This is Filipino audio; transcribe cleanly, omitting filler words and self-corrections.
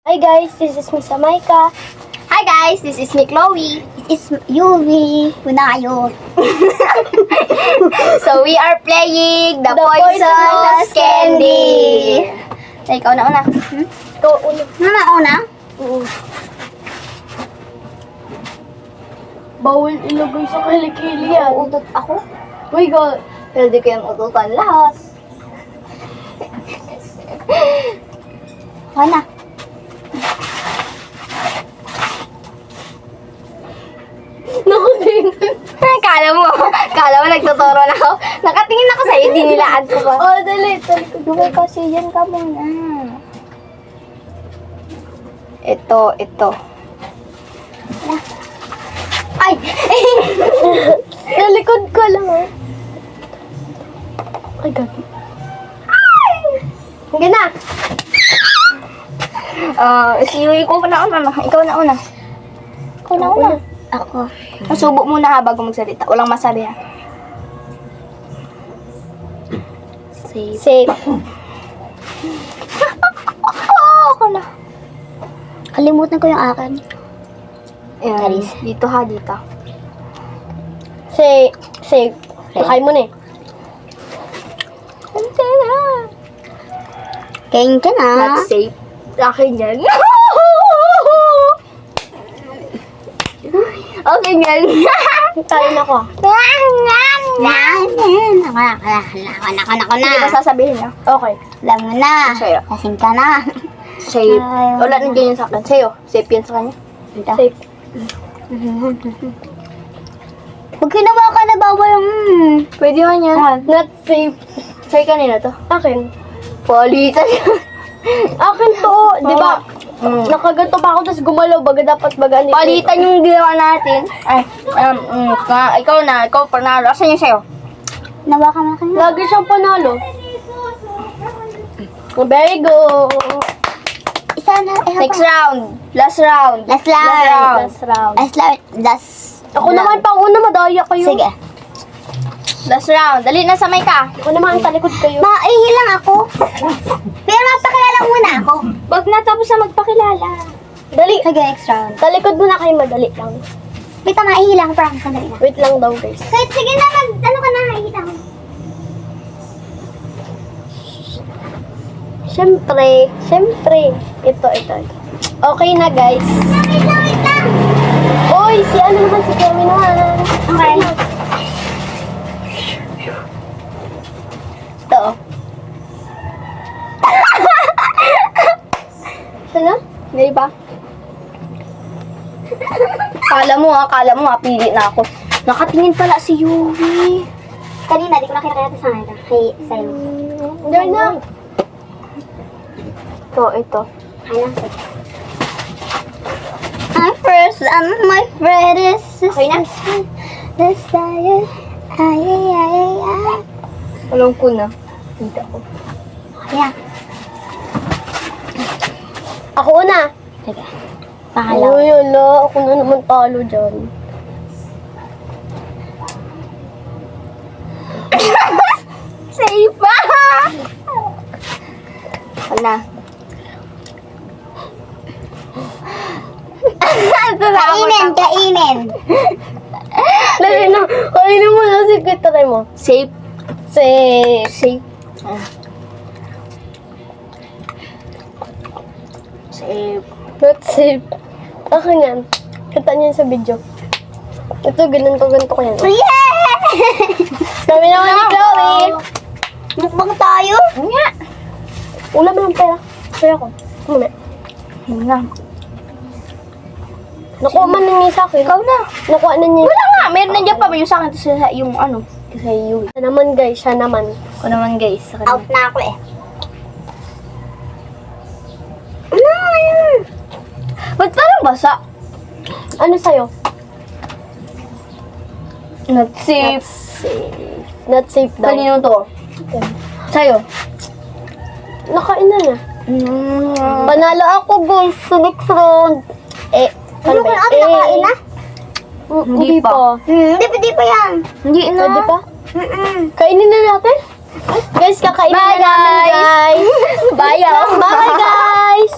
Hi guys, this is Miss Amaika. Hi guys, this is me Chloe. It's Yuri. Una kayo. So we are playing the Poisonous Candy. Ay, ikaw na una. Ikaw ulo. Una? Bawal ilagay sa kilikili yan. Utot ako. Uy, God. Pwede kayong ututan lahat. Una. Nakatingin. Kala mo nagtuturo na ako. Nakatingin ako sa'yo, dinilaan ko pa. Oh, dali. Talikod mo. Kasi yan ka muna. Ito. Ay! Talikod ko lang, oh. Ay, gabi. Hindi na. Si ko na una. Ikaw na una. Ako na una. Ako. Masubo muna ha bago magsalita. Walang masabi ha. Safe. Safe. Ako na. Kalimutan ko yung akin. Ayan. Dito ha, dito. Safe. Safe. Nakay mo na eh. Kain ka na. Not safe. Akin yan. Okay yan. Tayo na ko. Ako Hindi ba na. sasabihin niya? Okay. Alam mo na. Sa'yo. Kasing ka na. Safe. Ay, Wala nang ganyan sa akin. Sa'yo. Safe yan sa kanya. Safe. Pag ginawa ka na bawal yung... Pwede man yan. Not safe. Sa'yo kanina to. Akin. Palitan yan. Akin to. Di ba? Mm. Nakaganto pa ako, tapos gumalaw. Dapat baga. Palitan yung ginawa natin. Ay, ikaw na. Ikaw panalo. Asan yung sa'yo? Nawa ka na kanina. Lagi siyang panalo. Very good. Isa na. Next round. Last round. Last round. Last round. Last. Ako naman pang una, madaya kayo. Sige. Last round. Dali na samay ka. Ako naman ang talikod kayo. Maihilang ako. Pero mapakilala muna ako. Wag na tapos na magpakilala. Dali. Sige, next round. Talikod muna kayo, madali lang. Wait, maihilang. Parang sandali na. Wait lang daw, guys. Sige na, ano ka na, maihilang. Siyempre. Ito. Okay na, guys. Wait lang. Oy, si ano naman, si Kemi naman. Okay. Ito. Ano? Hindi ba? Kala mo pili na ako. Nakatingin pala si Yuri. Kanina, di ko nakita sa akin. Sa'yo. Diyan na. Ito. Ay na, sige. My friend is... Okay na? Desire. Ay. Alam ko na. Hindi ako. Yeah. Ako una. Sige. Pahalaw. Uy, ala. Ako na naman talo dyan. Safe pa! Wala. Kainin. Dali na. Kainin mo na si try mo. Safe. Safe. Safe. Not safe. Akin yan. Kita niyo sa video. Ito, ganito ko yan. Yeah! Kami naman ni Chloe. Mukbang tayo? Nga. Wala ba ng pera? Kaya ko. Muna. Nga. Nakuha man na niya sa akin. Ikaw na. Nakuha na niya. Wala nga. Meron nandiyan pa. Yung sa akin. Sa yung ano. Sa Yuri. Siya naman guys, siya naman. Ako naman guys. Sa Out kanya. na ako eh. Ba't parang basa? Ano sa'yo? Not safe. Not safe daw. Kanino to? Sa'yo. Nakain na na. Panalo ako guys sa next round. Ano ka na? Nakain na? Hindi pa. Hindi pa yan. Hindi na. Pwede pa? Kainin na natin. Guys, kakainin Bye, na namin, guys. Bye, Bye, guys.